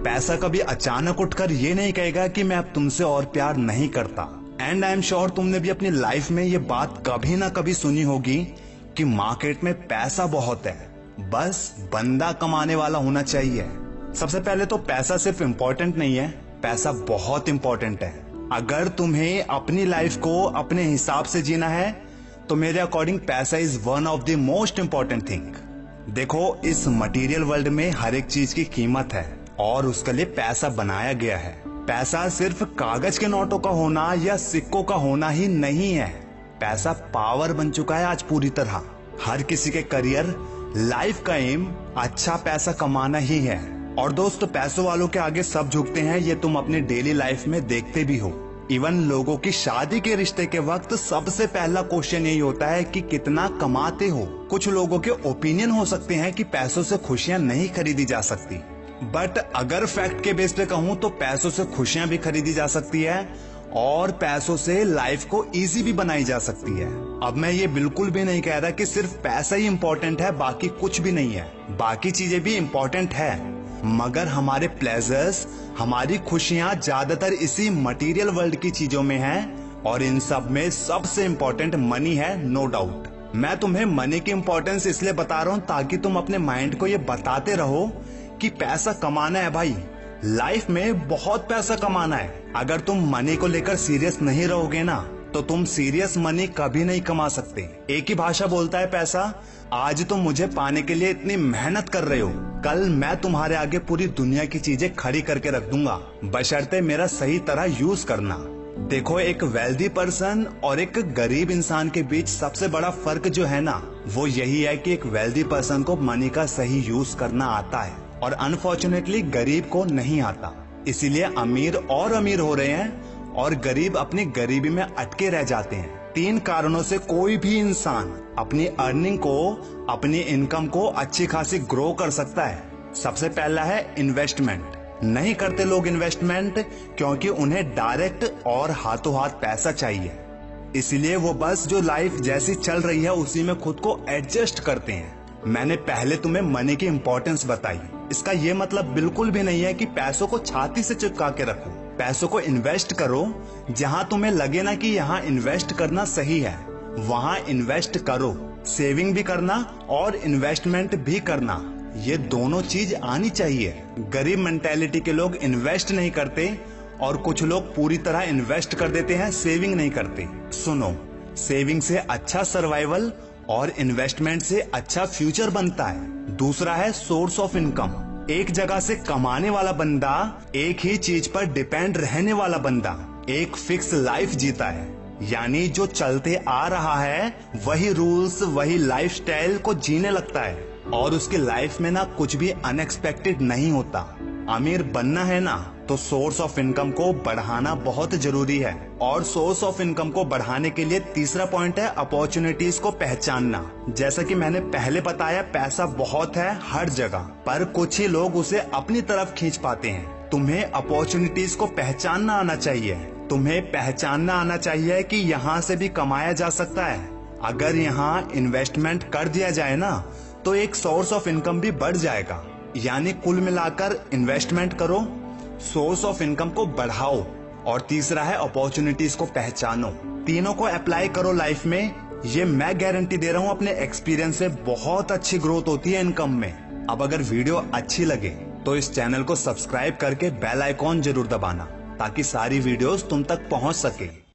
पैसा कभी अचानक उठकर ये नहीं कहेगा कि मैं अब तुमसे और प्यार नहीं करता। एंड आई एम श्योर तुमने भी अपनी लाइफ में ये बात कभी ना कभी सुनी होगी कि मार्केट में पैसा बहुत है, बस बंदा कमाने वाला होना चाहिए। सबसे पहले तो पैसा सिर्फ इम्पोर्टेंट नहीं है, पैसा बहुत इम्पोर्टेंट है। अगर तुम्हें अपनी लाइफ को अपने हिसाब से जीना है तो मेरे अकॉर्डिंग पैसा is one of the most important thing. देखो, इस मटेरियल वर्ल्ड में हर एक चीज की कीमत है और उसके लिए पैसा बनाया गया है। पैसा सिर्फ कागज के नोटों का होना या सिक्कों का होना ही नहीं है, पैसा पावर बन चुका है आज पूरी तरह। हर किसी के करियर, लाइफ का एम अच्छा पैसा कमाना ही है। और दोस्त, पैसों वालों के आगे सब झुकते हैं, ये तुम अपनी डेली लाइफ में देखते भी हो। इवन लोगों की शादी के रिश्ते के वक्त सबसे पहला क्वेश्चन यही होता है कि कितना कमाते हो। कुछ लोगों के ओपिनियन हो सकते हैं कि पैसों से खुशियां नहीं खरीदी जा सकती, बट अगर फैक्ट के बेस पे कहूं तो पैसों से खुशियां भी खरीदी जा सकती है और पैसों से लाइफ को इजी भी बनाई जा सकती है। अब मैं ये बिल्कुल भी नहीं कह रहा कि सिर्फ पैसा ही इम्पोर्टेंट है, बाकी कुछ भी नहीं है। बाकी चीजें भी इम्पोर्टेंट है, मगर हमारे प्लेजर्स, हमारी खुशियां ज्यादातर इसी मटेरियल वर्ल्ड की चीजों में हैं और इन सब में सबसे इम्पोर्टेंट मनी है, नो डाउट। मैं तुम्हें मनी की इम्पोर्टेंस इसलिए बता रहा हूं ताकि तुम अपने माइंड को ये बताते रहो कि पैसा कमाना है भाई, लाइफ में बहुत पैसा कमाना है। अगर तुम मनी को लेकर सीरियस नहीं रहोगे ना तो तुम सीरियस मनी कभी नहीं कमा सकते। एक ही भाषा बोलता है पैसा। आज तुम मुझे पाने के लिए इतनी मेहनत कर रहे हो, कल मैं तुम्हारे आगे पूरी दुनिया की चीजें खड़ी करके रख दूंगा, बशर्ते मेरा सही तरह यूज करना। देखो, एक वेल्दी पर्सन और एक गरीब इंसान के बीच सबसे बड़ा फर्क जो है ना, वो यही है कि एक वेल्दी पर्सन को मनी का सही यूज करना आता है और अनफॉर्चुनेटली गरीब को नहीं आता। इसीलिए अमीर और अमीर हो रहे हैं और गरीब अपनी गरीबी में अटके रह जाते हैं। 3 कारणों से कोई भी इंसान अपनी अर्निंग को, अपनी इनकम को अच्छी खासी ग्रो कर सकता है। सबसे पहला है इन्वेस्टमेंट। नहीं करते लोग इन्वेस्टमेंट क्योंकि उन्हें डायरेक्ट और हाथों हाथ पैसा चाहिए, इसलिए वो बस जो लाइफ जैसी चल रही है उसी में खुद को एडजस्ट करते हैं। मैंने पहले तुम्हें मनी की इंपॉर्टेंस बताई, इसका ये मतलब बिल्कुल भी नहीं है कि पैसों को छाती से चिपका के रखो। पैसों को इन्वेस्ट करो, जहां तुम्हें लगे ना कि यहाँ इन्वेस्ट करना सही है वहां इन्वेस्ट करो। सेविंग भी करना और इन्वेस्टमेंट भी करना, ये दोनों चीज आनी चाहिए। गरीब मेंटेलिटी के लोग इन्वेस्ट नहीं करते और कुछ लोग पूरी तरह इन्वेस्ट कर देते हैं, सेविंग नहीं करते। सुनो, सेविंग से अच्छा सर्वाइवल और इन्वेस्टमेंट से अच्छा फ्यूचर बनता है। दूसरा है सोर्स ऑफ इनकम। एक जगह से कमाने वाला बंदा, एक ही चीज पर डिपेंड रहने वाला बंदा एक फिक्स लाइफ जीता है, यानी जो चलते आ रहा है वही रूल्स, वही लाइफस्टाइल को जीने लगता है और उसकी लाइफ में ना कुछ भी अनएक्सपेक्टेड नहीं होता। अमीर बनना है ना तो सोर्स ऑफ इनकम को बढ़ाना बहुत जरूरी है और सोर्स ऑफ इनकम को बढ़ाने के लिए तीसरा पॉइंट है अपॉर्चुनिटीज को पहचानना। जैसा कि मैंने पहले बताया, पैसा बहुत है हर जगह, पर कुछ ही लोग उसे अपनी तरफ खींच पाते हैं। तुम्हें अपॉर्चुनिटीज को पहचानना आना चाहिए। तुम्हें पहचानना आना चाहिए कि यहाँ से भी कमाया जा सकता है। अगर यहाँ इन्वेस्टमेंट कर दिया जाए ना तो एक सोर्स ऑफ इनकम भी बढ़ जाएगा। यानी कुल मिलाकर इन्वेस्टमेंट करो, सोर्स ऑफ इनकम को बढ़ाओ और तीसरा है अपॉर्चुनिटीज को पहचानो। तीनों को अप्लाई करो लाइफ में, ये मैं गारंटी दे रहा हूँ अपने एक्सपीरियंस से बहुत अच्छी ग्रोथ होती है इनकम में। अब अगर वीडियो अच्छी लगे तो इस चैनल को सब्सक्राइब करके बेल आइकॉन जरूर दबाना ताकि सारी वीडियोस तुम तक पहुंच सके।